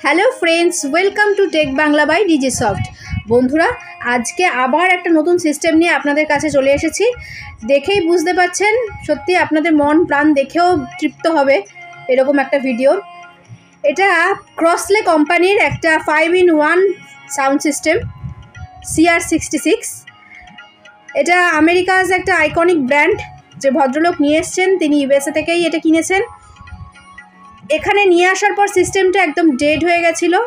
Hello friends, welcome to tech Bangla by DJ soft. বন্ধুরা, আজকে আবার একটা নতুন সিস্টেম নিয়ে আপনাদের কাছে চলে এসেছি। দেখেই বুঝতে পারছেন, সত্যি আপনাদের মন প্রাণ দেখেও তৃপ্ত হবে এরকম একটা ভিডিও। এটা ক্রসলে কোম্পানির একটা 5-in-1 সাউন্ড সিস্টেম CR66। এটা আমেরিকার একটা আইকনিক ব্র্যান্ড। যে ভদ্রলোক নিয়ে এসছেন তিনি USA থেকেই এটা কিনেছেন। এখানে নিয়ে আসার পর সিস্টেমটা একদম ডেড হয়ে গেছিলো।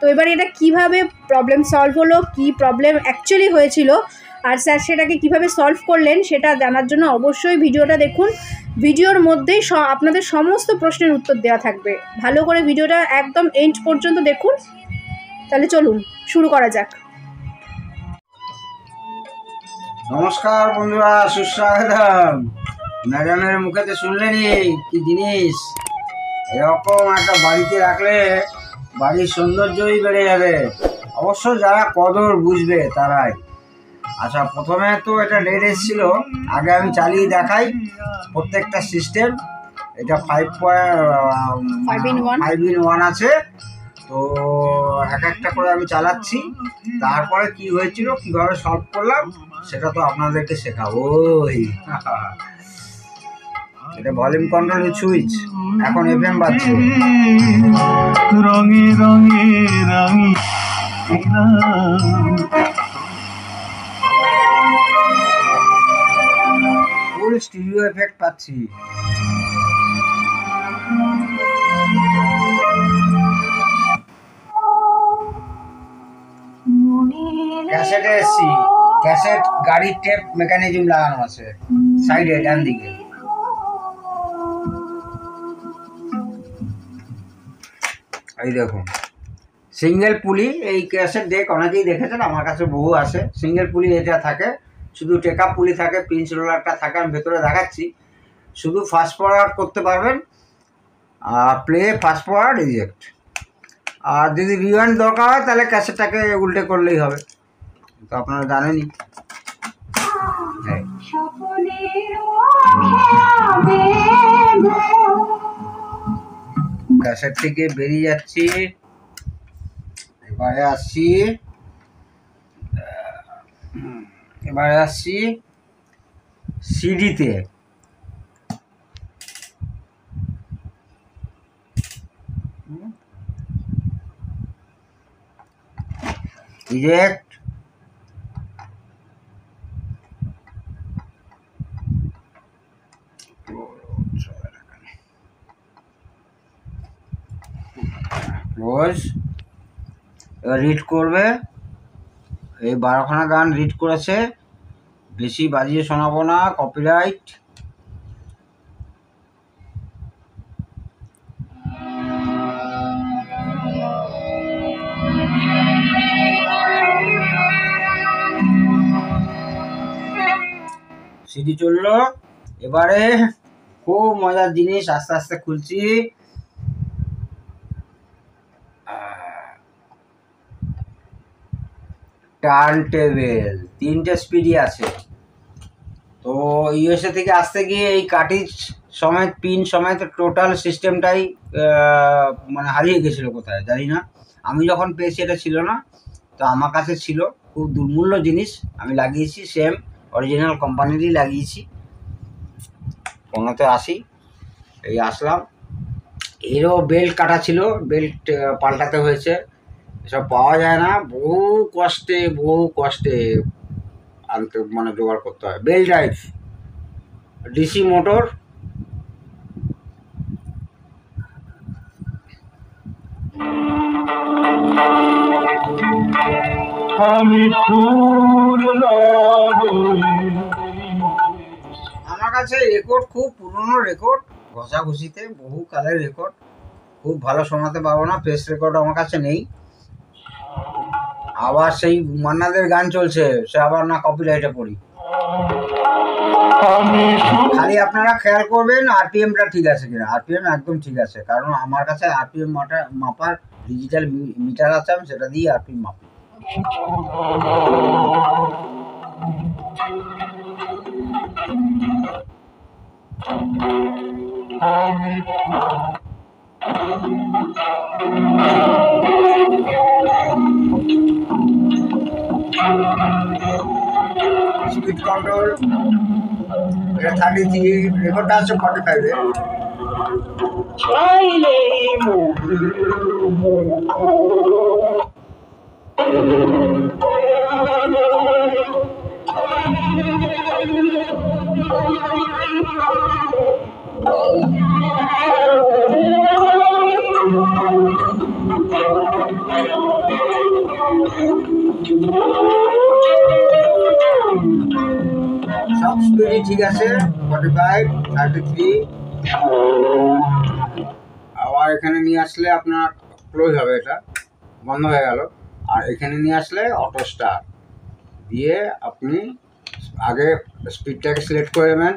তো এবার এটা কিভাবে প্রবলেম সলভ হলো, কি প্রবলেম অ্যাকচুয়ালি হয়েছিল, আর স্যার সেটাকে কিভাবে সলভ করলেন সেটা জানার জন্য অবশ্যই ভিডিওটা দেখুন। ভিডিওর মধ্যেই আপনাদের সমস্ত প্রশ্নের উত্তর দেওয়া থাকবে। ভালো করে ভিডিওটা একদম এন্ড পর্যন্ত দেখুন। তাহলে চলুন শুরু করা যাক। নমস্কার বন্ধুরা, সুস্বাগতম। ম্যাডামের মুখেতে শুনলেনি কি জিনিস। এরকম একটা বাড়িতে রাখলে বাড়ির সৌন্দর্যই বেড়ে যাবে। অবশ্য যারা কদর বুঝবে তারাই। আচ্ছা, প্রথমে তো এটা ডেট এসেছিল, আগে আমি চালিয়ে দেখাই প্রত্যেকটা সিস্টেম। এটা 5.5-in-1 আছে। তো এক একটা করে আমি চালাচ্ছি, তারপরে কি হয়েছিল কিভাবে সলভ করলাম সেটা তো আপনাদেরকে শেখাবো। এটা ভলিউম কন্ট্রোল সুইচ, এখন FM বাজছে। রঙে রঙে রঙি ফুল স্টিরিও এফেক্ট পাচ্ছি। ক্যাসেটে এসছি, ক্যাসেট গাড়ির টেপ মেকানিজম লাগানো আছে সাইডে ডান দিকে। এই দেখুন সিঙ্গেল পুলি। এই ক্যাসেট ডেক অনেকেই দেখেছেন, আমার কাছে বহু আছে। সিঙ্গেল পুলি এটা থাকে, শুধু টেকআপ পুলি থাকে, পিঞ্চ রোলারটা থাকে। আমি ভেতরে দেখাচ্ছি। শুধু ফাস্ট ফরওয়ার্ড করতে পারবেন, প্লে, ফাস্ট ফরওয়ার্ড, রিজেক্ট। আর যদি রিওয়াইন্ড দরকার হয় তাহলে ক্যাসেটটাকে উল্টে করলেই হবে। তো আপনারা জানেনই। ক্যাসেট থেকে বেরিয়ে যাচ্ছি, এবারে আসছি সিডিতে। Reject, close. এবার রিড করবে। এই 12খানা গান রিড করেছে, বেশি বাজিয়ে শোনাবো না, কপিরাইট। সিডি চললো। এবারে খুব মজার জিনিস, আস্তে আস্তে খুলছি। টার্ন টেবিল 3টে স্পিডই আছে। তো USA থেকে আসতে গিয়ে এই কাটিজ সমেত, পিন সমেত টোটাল সিস্টেমটাই মানে হারিয়ে গেছিলো কোথায় জানি না। আমি যখন পেয়েছি এটা ছিল না, তো আমার কাছে ছিল। খুব দুর্মূল্য জিনিস। আমি লাগিয়েছি, সেম অরিজিনাল কোম্পানিরই লাগিয়েছি। কোনোতে আসি, এই আসলাম। এরও বেল্ট কাটা ছিল, বেল্ট পাল্টাতে হয়েছে। এসব পাওয়া যায় না, বহু কষ্টে আনতে, মানে জোগাড় করতে হয়। Belt drive, DC motor. আমার কাছে রেকর্ড খুব পুরনো রেকর্ড, ঘষাঘষিতে বহু কালের রেকর্ড। খুব ভালো শোনাতে পারবো না, প্রেস রেকর্ড আমার কাছে নেই। আবার সেই মান্নাদের গান চলছে, সে আবার না কপিরাইটে পড়ি। খালি আপনারা খেয়াল করবেন RPMটা ঠিক আছে কিনা। RPM একদম ঠিক আছে, কারণ আমার কাছে RPM মাপার ডিজিটাল মিটার আছে। আমি সেটা দিয়ে RPM মাপি। স্পিড কন্ট্রোল, এটা 33, রেকর্ডটা আছে 45-এ। সব স্পিডই ঠিক আছে, 45, 33। আবার এখানে নিয়ে আসলে আপনার ক্লোজ হবে, এটা বন্ধ হয়ে গেল। আর এখানে নিয়ে আসলে অটো স্টার্ট দিয়ে আপনি আগে স্পিডটাকে সিলেক্ট করে নেবেন।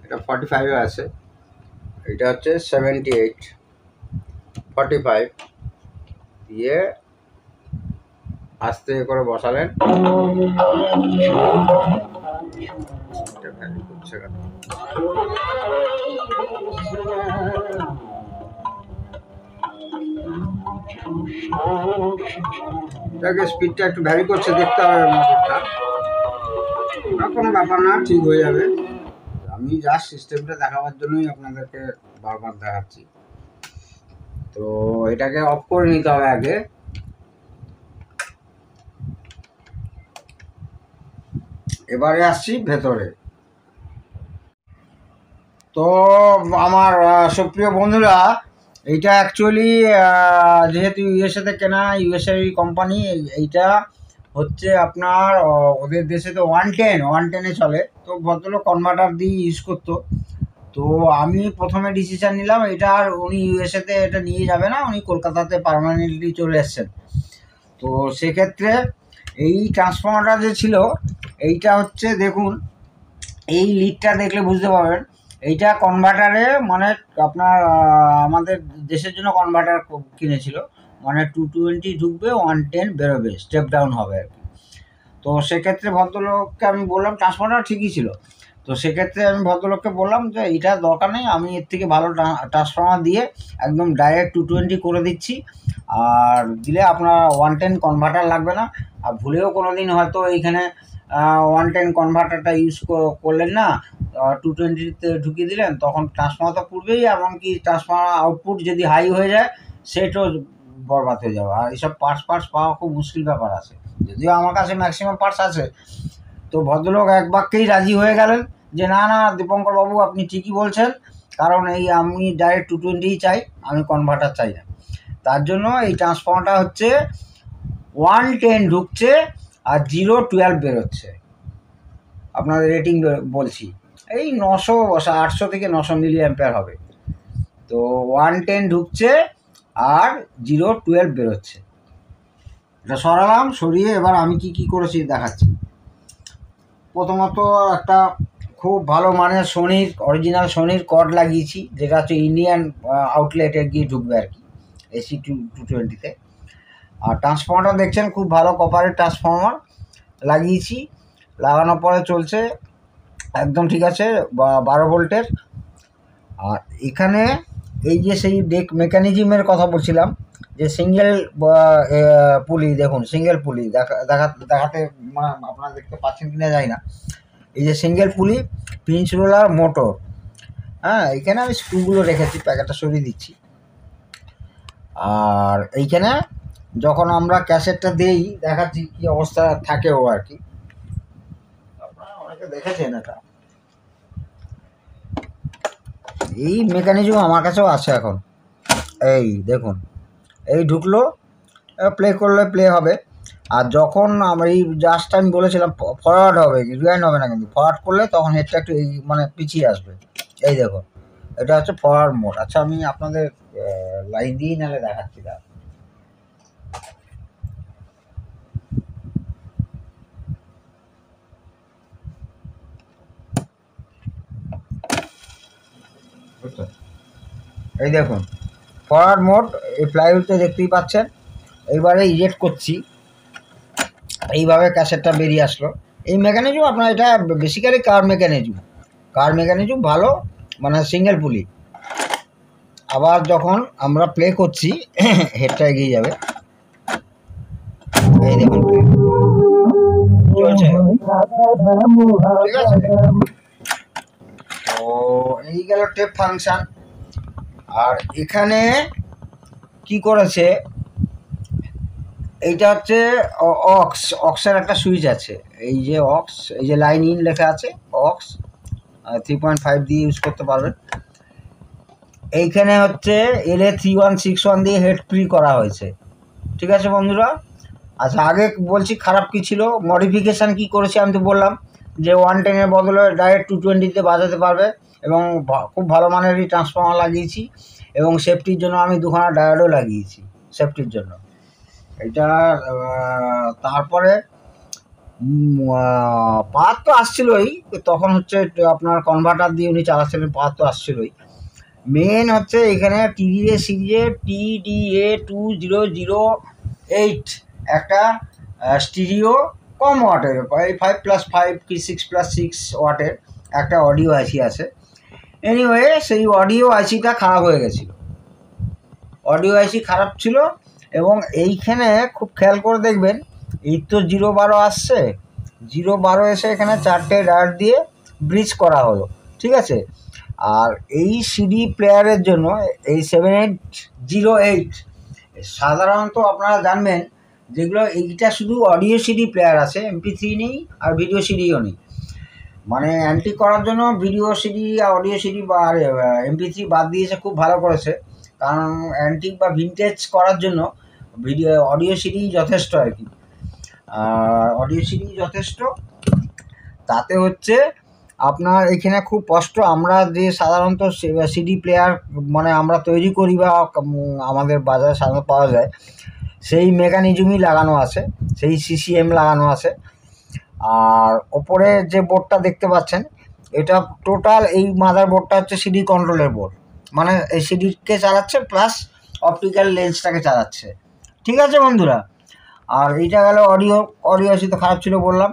এটা 45-এ আছে, এটা হচ্ছে 78, 45 দিয়ে আস্তে করে বসালেন। এটাকে স্পিডটা একটু ভ্যারি করছে, দেখতে হবে মোটরটা, কোনো ব্যাপার না, ঠিক হয়ে যাবে। আমি জাস্ট সিস্টেমটা দেখাবার জন্যই আপনাদেরকে বারবার দেখাচ্ছি। তো এটাকে অফ করে নিতে হবে আগে। এবারে আসছি ভেতরে। তো আমার সুপ্রিয় বন্ধুরা, এইটা অ্যাকচুয়ালি যেহেতু ইউএসএতে কেনা, ইউএসএর কোম্পানি, এইটা হচ্ছে আপনার ওদের দেশে তো 110-এ চলে। তো ভদ্রলোক কনভার্টার দিয়ে ইউজ করতো। তো আমি প্রথমে ডিসিশান নিলাম, এটা আর উনি ইউএসএতে এটা নিয়ে যাবে না, উনি কলকাতাতে পার্মানেন্টলি চলে এসছেন। তো সেক্ষেত্রে এই ট্রান্সফর্মারটা যে ছিল, এইটা হচ্ছে দেখুন, এই লিডটা দেখলে বুঝতে পারবেন, এইটা কনভার্টারে মানে আপনার আমাদের দেশের জন্য কনভার্টার কিনেছিল, মানে 220 ঢুকবে, 110 বেরোবে, স্টেপ ডাউন হবে আর কি। তো সেক্ষেত্রে ভদ্রলোককে আমি বললাম, ট্রান্সফর্মার ঠিকই ছিল। তো সেক্ষেত্রে আমি ভদ্রলোককে বললাম যে এইটা দরকার নেই, আমি এর থেকে ভালো ট্রান্সফর্মার দিয়ে একদম ডাইরেক্ট 220 করে দিচ্ছি, আর দিলে আপনার 110 কনভার্টার লাগবে না। আর ভুলেও কোনো দিন হয়তো এইখানে 110 কনভার্টারটা ইউজ করলেন না, 220-তে ঢুকিয়ে দিলেন, তখন ট্রান্সফর্মার তো পূর্বেই, এমনকি ট্রান্সফর্মার আউটপুট যদি হাই হয়ে যায় সেটাও বরবাদ হয়ে যাবে। আর এইসব পার্টস পাওয়া খুব মুশকিল ব্যাপার আছে, যদিও আমার কাছে ম্যাক্সিমাম পার্টস আছে। তো ভদ্রলোক এক বাক্যেই রাজি হয়ে গেলেন যে না না দীপঙ্কর বাবু, আপনি ঠিকই বলছেন, কারণ এই আমি ডাইরেক্ট 220 চাই, আমি কনভার্টার চাই না। তার জন্য এই ট্রান্সফর্মারটা হচ্ছে 110 ঢুকছে আর 012 বেরোচ্ছে। আপনাদের রেটিং বলছি, এই 800 থেকে 900 মিলি অ্যাম্পিয়ার হবে। তো 110 ঢুকছে আর 012 বেরোচ্ছে। এটা সরালাম, সরিয়ে এবার আমি কি করেছি দেখাচ্ছি। প্রথমত একটা খুব ভালো মানের সোনির, অরিজিনাল সোনির কর্ড লাগিয়েছি, যেটা হচ্ছে ইন্ডিয়ান আউটলেটে গিয়ে ঢুকবে আর কি, এসি 220-তে। আর ট্রান্সফর্মারটা দেখছেন, খুব ভালো কপারের ট্রান্সফর্মার লাগিয়েছি, লাগানোর পরে চলছে একদম ঠিক আছে, 12 ভোল্টের। আর এখানে এই যে সেই ডেক মেকানিজমের কথা বলছিলাম, যে সিঙ্গেল পুলি, দেখুন সিঙ্গেল পুলি দেখাতে আপনারা দেখতে পাচ্ছেন কিনা যায় না, এই যে সিঙ্গেল পুলি পিঞ্চ রোলার মোটর। হ্যাঁ, এইখানে আমি স্ক্রুগুলো রেখেছি, প্যাকেটটা সরিয়ে দিচ্ছি। আর এইখানে যখন আমরা ক্যাসেটটা দেই, দেখাচ্ছি কি অবস্থা থাকে ও আর কি, আপনারা অনেকে দেখেছেন এটা। এই মেকানিজম আমার কাছেও আছে এখন। এই দেখুন, এই ঢুকলো, প্লে করলে প্লে হবে। আর যখন আমরা এই জাস্ট আমি বলেছিলাম ফরওয়ার্ড হবে, রিওয়াইন্ড হবে না, কিন্তু ফরওয়ার্ড করলে তখন হেডটা একটু এই মানে পিছিয়ে আসবে। এই দেখুন, এটা হচ্ছে ফরওয়ার্ড মোড। আচ্ছা, আমি আপনাদের লাইন দিয়েই নাহলে দেখাচ্ছি। এই দেখুন ফরওয়ার্ড মোড, এই প্লাইউডটা দেখতেই পাচ্ছেন। এইবারে ইজেক্ট করছি, এইভাবে ক্যাসেটটা বেরিয়ে আসলো। এই মেকানিজম আপনার, এটা বেসিক্যালি কার মেকানিজম ভালো, মানে সিঙ্গেল পুলি। আবার যখন আমরা প্লে করছি হেডটা এগিয়ে যাবে, এই দেখুন চলছে, ঠিক আছে। তো এই গেল টেপ ফাংশন। আর এখানে কি করেছে, এইটা হচ্ছে অক্সের একটা সুইচ আছে, এই যে অক্স, এই যে লাইন ইন লেখা আছে অক্স 3.5 দিয়ে ইউজ করতে পারবেন। এইখানে হচ্ছে LA3161 দিয়ে হেড ফ্রি করা হয়েছে, ঠিক আছে বন্ধুরা। আচ্ছা, আগে বলছি খারাপ কি ছিল, মডিফিকেশান কি করেছি আমি তো বললাম যে 110-এর বদলে ডাইরেক্ট 220-তে বাজাতে পারবে, এবং খুব ভালো মানেরই ট্রান্সফর্মার লাগিয়েছি, এবং সেফটির জন্য আমি দুখানা ডায়োডও লাগিয়েছি সেফটির জন্য। এটা তারপরে পাওয়ার তো আসছিলই, তখন হচ্ছে আপনার কনভার্টার দিয়ে উনি চালাচ্ছিলেন, পাওয়ার তো আসছিলই। মেন হচ্ছে এখানে TDA সিরিজের TDA 2008 একটা স্টিরিও কম ওয়াটের, 5+5 কি 6+6 ওয়াটের একটা অডিও আইসি আছে। এনিওয়ে সেই অডিও আইসিটা খারাপ হয়ে গেছিলো, অডিও আইসি খারাপ ছিল, এবং এইখানে খুব খেয়াল করে দেখবেন, এই তো 012 আসছে, 012 এসে এখানে 4টে ডায়োড দিয়ে ব্রিজ করা হলো, ঠিক আছে। আর এই সিডি প্লেয়ারের জন্য এই 7808 সাধারণত আপনারা জানবেন যেগুলো, এইটা শুধু অডিও সিডি প্লেয়ার আছে, MP3 নেই আর ভিডিও সিডিও নেই। মানে অ্যান্টি করার জন্য ভিডিও সিডি আর অডিও সিডি বা MP3 বাদ দিয়েছে, খুব ভালো করেছে, কারণ অ্যান্টিক বা ভিনটেজ করার জন্য অডিও সিডি যথেষ্ট আর কি। অডিও সিডি যথেষ্ট, তাতে হচ্ছে আপনার এখানে খুব কষ্ট, আমরা যে সাধারণত সিডি প্লেয়ার মানে আমরা তৈরি করি বা আমাদের বাজারে সাধারণত পাওয়া যায়, সেই মেকানিজমই লাগানো আছে, সেই CCM লাগানো আছে। আর ওপরে যে বোর্ডটা দেখতে পাচ্ছেন, এটা টোটাল এই মাদার বোর্ডটা হচ্ছে সিডি কন্ট্রোলের বোর্ড, মানে এই সিডিকে চালাচ্ছে প্লাস অপটিক্যাল লেন্সটাকে চালাচ্ছে, ঠিক আছে বন্ধুরা। আর এইটা গেল অডিও আইসি তো খারাপ ছিল বললাম।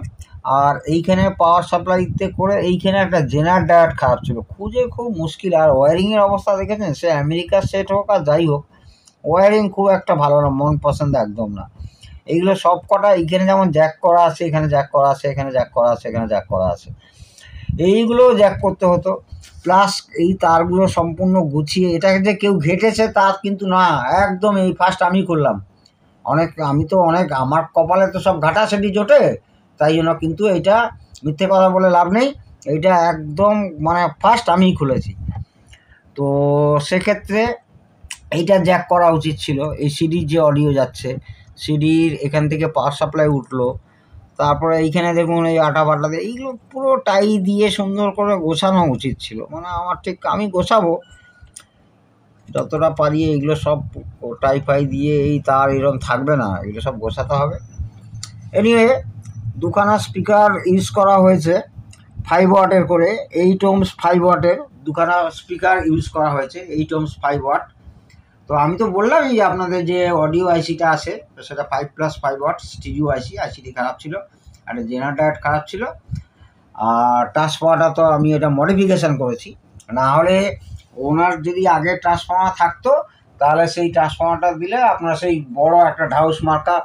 আর এইখানে পাওয়ার সাপ্লাইতে করে এইখানে একটা জেনার ডায়োড খারাপ ছিল, খুঁজে খুব মুশকিল। আর ওয়ারিংয়ের অবস্থা দেখেছেন, সে আমেরিকার সেট হোক আর যাই হোক, ওয়ারিং খুব একটা ভালো না, মন পছন্দ একদম না। এইগুলো সব কটা এইখানে যেমন জ্যাক করা আছে, এখানে জ্যাক করা আছে, এখানে জ্যাক করা আছে, এখানে জ্যাক করা আছে, এইগুলোও জ্যাক করতে হতো। প্লাস এই তারগুলো সম্পূর্ণ গুছিয়ে, এটাকে যে কেউ ঘেটেছে তা কিন্তু না, একদম এই ফার্স্ট আমি করলাম। আমি তো অনেক, আমার কপালে তো সব ঘাটাছেটি জোটে, তাই জন্য কিন্তু এইটা মিথ্যে কথা বলে লাভ নেই, এইটা একদম মানে ফার্স্ট আমিই খুলেছি। তো সেক্ষেত্রে এইটা জ্যাক করা উচিত ছিল। এই সিডির যে অডিও যাচ্ছে, সিডির এখান থেকে পাওয়ার সাপ্লাই উঠলো, তারপরে এইখানে দেখুন এই আটা বাটা দিয়ে এইগুলো পুরো টাই দিয়ে সুন্দর করে গোছানো উচিত ছিল। মানে আমার ঠিক, আমি গোছাবো যতটা পারি, এইগুলো সব টাই ফাই দিয়ে এই তার এরকম থাকবে না, এগুলো সব গোছাতে হবে। এনিওয়ে দুখানা স্পিকার ইউজ করা হয়েছে 5 ওয়াটের করে, 8 ohms 5 ওয়াটের দুখানা স্পিকার ইউজ করা হয়েছে, 8 ohms 5 ওয়াট। তো আমি তো বললামই যে আপনাদের যে অডিও আইসিটা আছে সেটা 5+5 ওয়াট স্টিরিও আইসিটি খারাপ ছিল, আর জেনারেটর খারাপ ছিল। আর ট্রান্সফর্মারটা তো আমি এটা মডিফিকেশান করেছি, না হলে ওনার যদি আগে ট্রান্সফর্মার থাকতো তাহলে সেই ট্রান্সফর্মারটা দিলে আপনার সেই বড় একটা ঢাউস মার্কা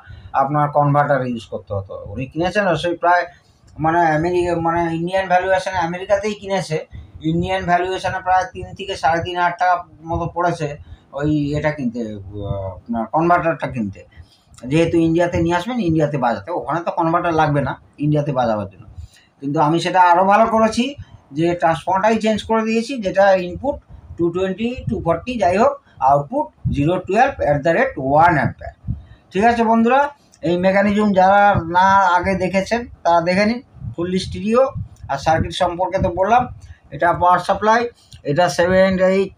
আপনার কনভার্টার ইউজ করতে হতো। উনি কিনেছেন সেই প্রায় মানে মানে ইন্ডিয়ান ভ্যালুয়েশানে আমেরিকাতেই কিনেছে, ইন্ডিয়ান ভ্যালুয়েশানে প্রায় 3 থেকে 3,500 টাকা মতো পড়েছে ওই এটা কিনতে, আপনার কনভার্টারটা কিনতে। যেহেতু ইন্ডিয়াতে নিয়ে আসবেন, ইন্ডিয়াতে বাজাতে, ওখানে তো কনভার্টার লাগবে না ইন্ডিয়াতে বাজাবার জন্য। কিন্তু আমি সেটা আরও ভালো করেছি, যে ট্রান্সফর্মারটাই চেঞ্জ করে দিয়েছি, যেটা ইনপুট 220 240 যাই হোক, আউটপুট 012 1 ঠিক আছে বন্ধুরা। এই মেকানিজম যারা না আগে দেখেছেন তারা দেখে নিন, ফুললি স্টিরিও। আর সার্কিট সম্পর্কে তো বললাম, এটা পাওয়ার সাপ্লাই, এটা 7808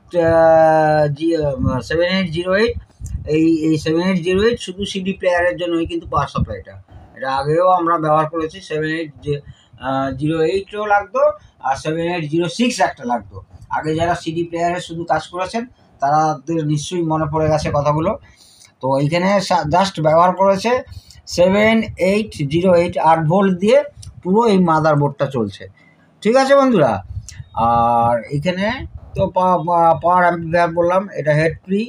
এই 7808 শুধু সিডি প্লেয়ারের জন্যই কিন্তু পাওয়ার সাপ্লাইটা। এটা আগেও আমরা ব্যবহার করেছি, 7808ও লাগতো আর 7806 একটা লাগতো। আগে যারা সিডি প্লেয়ারে শুধু কাজ করেছেন তাদের নিশ্চয়ই মনে পড়ে গেছে কথাগুলো। তো এইখানে জাস্ট ব্যবহার করেছে 7808 8 ভোল্ট দিয়ে পুরো এই মাদার বোর্ডটা চলছে, ঠিক আছে বন্ধুরা। আর এইখানে তো পাওয়ার অ্যাম্পলিফায়ার বললাম, এটা হেড ফ্রি,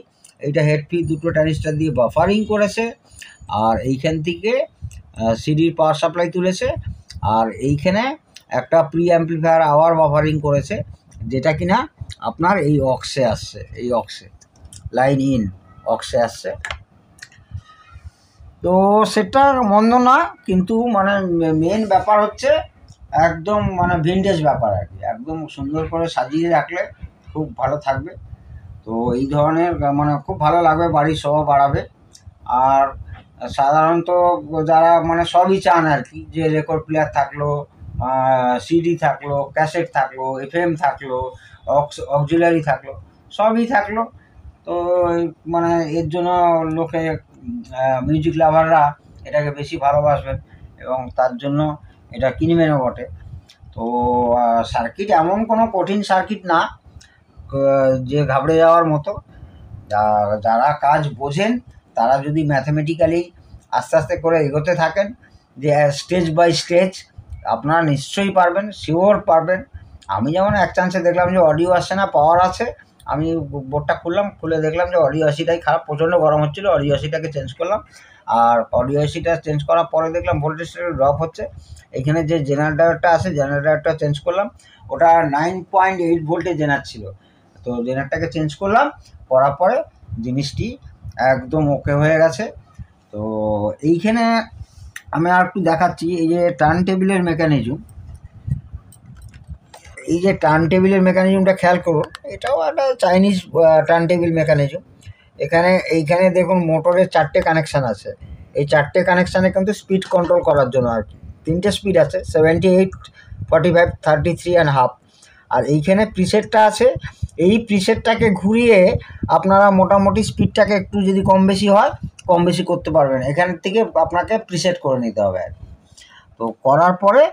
এইটা হেড ফ্রি দুটো ট্রানজিস্টার দিয়ে বাফারিং করেছে, আর এইখান থেকে সিডির পাওয়ার সাপ্লাই তুলেছে, আর এইখানে একটা প্রি অ্যাম্পলিফায়ার আবার বাফারিং করেছে, যেটা কিনা আপনার এই অক্সে আসছে, এই অক্সে লাইন ইন অক্সে আসছে। তো সেটা মন্দ না, কিন্তু মানে মেন ব্যাপার হচ্ছে একদম মানে ভিনটেজ ব্যাপার আর কি, একদম সুন্দর করে সাজিয়ে রাখলে খুব ভালো থাকবে। তো এই ধরনের মানে খুব ভালো লাগবে, বাড়ির শোভা বাড়াবে। আর সাধারণত যারা মানে সবই চান আর কি, যে রেকর্ড প্লেয়ার থাকলো, সিডি থাকলো, ক্যাসেট থাকলো, এফএম থাকলো, অক্সিলারি থাকলো, সবই থাকলো। তো মানে এর জন্য লোকে মিউজিক লাভাররা এটাকে বেশি ভালোবাসবেন এবং তার জন্য এটা কিনবেনও বটে। তো সার্কিট এমন কোনো কঠিন সার্কিট না যে ঘাবড়ে যাওয়ার মতো। যারা কাজ বোঝেন তারা যদি ম্যাথমেটিক্যালি আস্তে আস্তে করে এগোতে থাকেন, যে স্টেজ বাই স্টেজ, আপনারা নিশ্চয়ই পারবেন, শিওর পারবেন। আমি যেমন এক চান্সে দেখলাম যে অডিও আসছে না, পাওয়ার আছে, আমি বোর্ডটা খুললাম, খুলে দেখলাম যে অডিও এসিটাই খারাপ, প্রচণ্ড গরম হচ্ছিলো, অডিও এসিটাকে চেঞ্জ করলাম। আর অডিও এসিটা চেঞ্জ করার পরে দেখলাম ভোল্টেজটা ড্রপ হচ্ছে। এইখানে যে জেনারেটরটা আছে, জেনারেটরটা চেঞ্জ করলাম, ওটা 9.8 ভোল্টে জেনারেট ছিল। তো জেনারেটরটাকে চেঞ্জ করলাম, করার পরে জিনিসটি একদম ওকে হয়ে গেছে। তো এইখানে আমি আর একটু দেখাচ্ছি, এই যে টার্ন টেবিলের মেকানিজম, এই যে টার্ন টেবিলের মেকানিজমটা খেয়াল করুন, এটাও একটা চাইনিজ টার্ন টেবিল মেকানিজম। এইখানে দেখুন মোটরের 4টে কানেকশান আছে, এই 4টে কানেকশানে কিন্তু স্পিড কন্ট্রোল করার জন্য আর কি। 3টে স্পিড আছে, 78, 45, 33.5। আর এইখানে প্রিসেটটা আছে, এই প্রিসেটটাকে ঘুরিয়ে আপনারা মোটামুটি স্পিডটাকে একটু যদি কম বেশি হয়, কম বেশি করতে পারবেন। এখান থেকে আপনাকে প্রিসেট করে নিতে হবে আর কি। তো করার পরে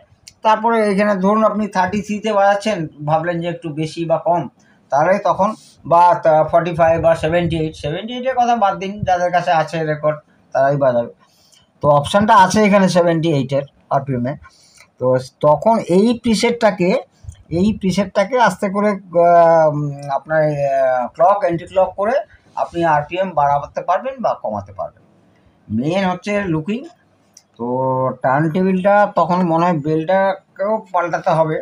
তারপরে এখানে ধরুন আপনি 33-তে বাজাচ্ছেন, ভাবলেন যে একটু বেশি বা কম, তাহলে তখন বা 45 বা 78-এর কথা বাদ দিন, যাদের কাছে আছে রেকর্ড তারাই বাজাবে। তো অপশানটা আছে এখানে 78-এর আরপিএমে। তো তখন এই প্রিসেটটাকে আস্তে করে আপনার ক্লক অ্যান্টি ক্লক করে আপনি আরপিএম বাড়াতে পারবেন বা কমাতে পারবেন। মেন হচ্ছে লুকিং। তো টার্ন টেবিলটা তখন মনে হয় বেলটাকেও পাল্টাতে হবে,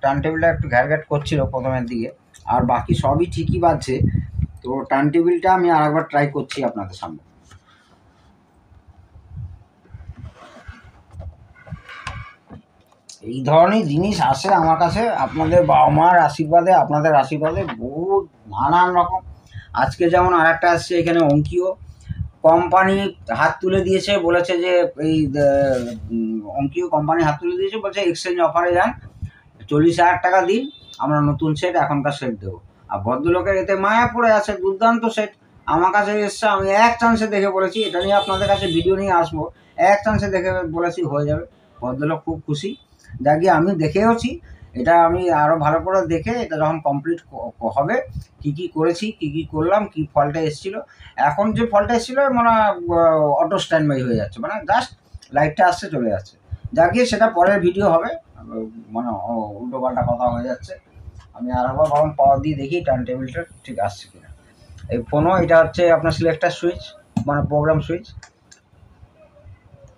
টার্ন টেবিলটা একটু ঘ্যারঘ্যাট করছিল প্রথমের দিকে, আর বাকি সবই ঠিকই বাজছে। তো টার্ন টেবিলটা আমি আরেকবার ট্রাই করছি আপনাদের সামনে। এই ধরনের জিনিস আসে আমার কাছে আপনাদের বাবা মার আশীর্বাদে, আপনাদের আশীর্বাদে, বহুত নানান রকম। আজকে যেমন আর একটা আসছে, এখানে অঙ্কিও কোম্পানি হাত তুলে দিয়েছে, বলেছে যে এই অঙ্কিও কোম্পানি হাত তুলে দিয়েছে, বলছে এক্সচেঞ্জ অফারে যান, 40,000 টাকা দিন, আমরা নতুন সেট, এখনকার সেট দেবো। আর ভদ্রলোকের এতে মায়া পড়ে আছে, দুর্দান্ত সেট আমার কাছে এসছে, আমি এক চান্সে দেখে বলেছি, এটা নিয়ে আপনাদের কাছে ভিডিও নিয়ে আসবো, এক চান্সে দেখে বলেছি হয়ে যাবে। ভদ্রলোক খুব খুশি, যা গিয়ে আমি দেখেওছি, এটা আমি আরও ভালো করে দেখে এটা যখন কমপ্লিট হবে, কী কী করেছি, কী কী করলাম, কী ফল্টটা এসেছিলো। এখন যে ফল্টটা এসেছিলো মানে অটো স্ট্যান্ড বাই হয়ে যাচ্ছে, মানে জাস্ট লাইটটা আসছে চলে যাচ্ছে, যা গিয়ে সেটা পরের ভিডিও হবে, মানে উল্টো পাল্টা কথা হয়ে যাচ্ছে। আমি আরেকবার বরং পাওয়ার দিয়ে দেখি টার্ন টেবিলটা ঠিক আসছে কিনা। এই ফোনও এটা হচ্ছে আপনার সিলেক্টার সুইচ, মানে প্রোগ্রাম সুইচ।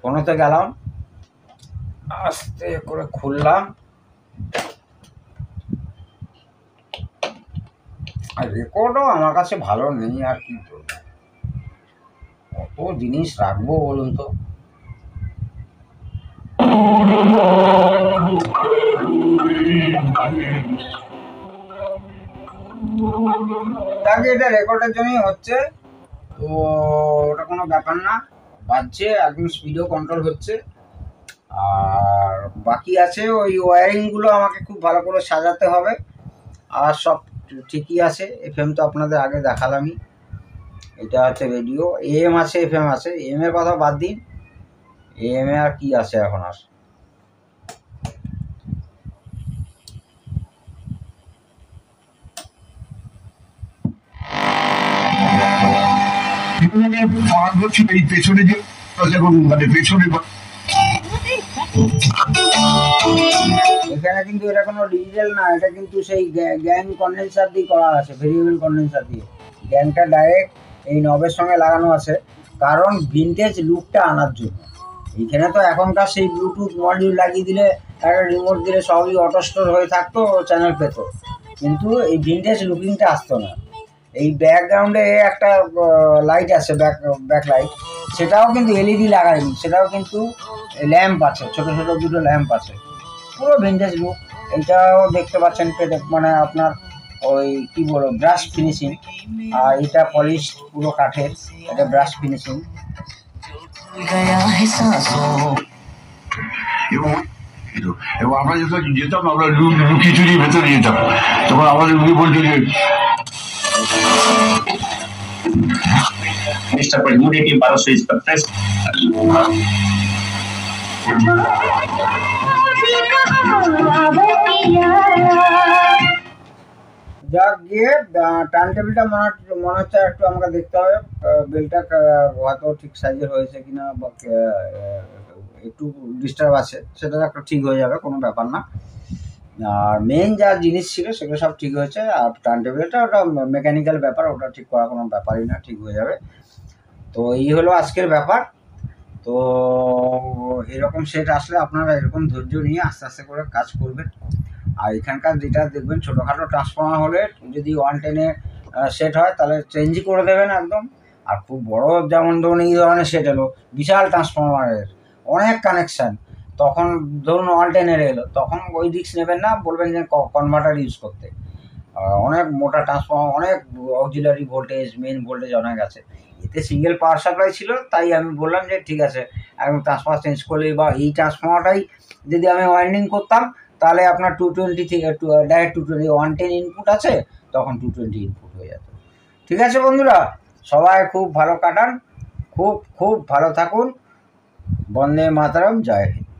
ফোনোতে গেলাম, আস্তে করে খুললাম, আর রেকর্ডও আমার কাছে ভালো নেই, আর কি করবো, কত জিনিস রাখবো বলুন তো। এটা রেকর্ডের জন্যই হচ্ছে, তো ওটা কোনো ব্যাপার না, বাজছে একদম, স্পিডও কন্ট্রোল হচ্ছে। আর বাকি আছে ওই ওয়্যারিংগুলো আমাকে খুব ভালো করে সাজাতে হবে, আর সব ঠিকই আছে। এফএম তো আপনাদের আগে দেখালামই, এটা হচ্ছে রেডিও, এএম আছে, এফএম আছে। এম এর কথা বাদ দিন, এম এ আর কি আছে এখন আর। এই পেছনে যে মানে পেছনে এখানে কিন্তু এটা কোনো ডিজিটাল না, এটা কিন্তু সেই গ্যাং কন্ডেন্সার দিয়ে করা আছে, ভেরিয়েবল কন্ডেন্সার দিয়ে। গ্যাংটা ডাইরেক্ট এই নবের সঙ্গে লাগানো আছে, কারণ ভিনটেজ লুকটা আনার জন্য। এইখানে তো এখনকার সেই ব্লুটুথ মডিউল লাগিয়ে দিলে, একটা রিমোট দিলে সবই অটো স্টোর হয়ে থাকতো, চ্যানেল পেত, কিন্তু এই ভিনটেজ লুকিংটা আসতো না। এই ব্যাকগ্রাউন্ডে একটা লাইট আছে, ব্যাক লাইট, সেটাও কিন্তু এলইডি লাগায়নি, সেটাও কিন্তু ল্যাম্প আছে, ছোট ছোট দুটো ল্যাম্প আছে, পুরো ভিনটেজ লুক। এইটাও দেখতে পাচ্ছেন, মানে আপনার ওই কি বলবো ব্রাশ ফিনিশিং, আর এটা পলিশ পুরো কাঠের, এটা ব্রাশ ফিনিশিং। এবং আমরা যখন যেতাম, আমরা লুকিয়ে চুরিয়ে ভেতরে যেতাম, তখন আমাদের উনি বলতো যে Mr. Permuting para su inspector. যাক গিয়ে টার্ন টেবিলটা মনে হচ্ছে একটু আমাকে দেখতে হবে, বেলটা হয়তো ঠিক সাইজের হয়েছে কিনা, বা একটু ডিস্টার্ব আছে, সেটা একটা ঠিক হয়ে যাবে, কোনো ব্যাপার না। আর মেন যা জিনিস ছিল সেগুলো সব ঠিক হয়েছে। আর টার্ন টেবিলটা ওটা মেকানিক্যাল ব্যাপার, ওটা ঠিক করা কোনো ব্যাপারই না, ঠিক হয়ে যাবে। তো এই হলো আজকের ব্যাপার। তো এরকম সেট আসলে আপনারা এরকম ধৈর্য নিয়ে আস্তে আস্তে করে কাজ করবেন। আর এখানকার যেটা দেখবেন, ছোটোখাটো ট্রান্সফর্মার হলে যদি 110-এ সেট হয় তাহলে চেঞ্জই করে দেবেন একদম। আর খুব বড় যেমন ধরুন এই ধরনের সেট এলো, বিশাল ট্রান্সফর্মারের অনেক কানেকশান, তখন ধরুন 110-এর এলো, তখন ওই রিস্ক নেবেন না, বলবেন যে কনভার্টার ইউজ করতে। অনেক মোটা ট্রান্সফর্মার, অনেক অক্সিলারি ভোল্টেজ, মেন ভোল্টেজ অনেক আছে। এতে সিঙ্গেল পাওয়ার সাপ্লাই ছিল, তাই আমি বললাম যে ঠিক আছে একদম ট্রান্সফর্মার চেঞ্জ করলে, বা এই ট্রান্সফর্মারটাই যদি আমি ওয়াইন্ডিং করতাম তাহলে আপনার 220 থেকে ডাইরেক্ট 220, 110 ইনপুট আছে, তখন 220 ইনপুট হয়ে যেত। ঠিক আছে বন্ধুরা, সবাই খুব ভালো কাটান, খুব খুব ভালো থাকুন। বন্দে মাতরম, জয় হিন্দ।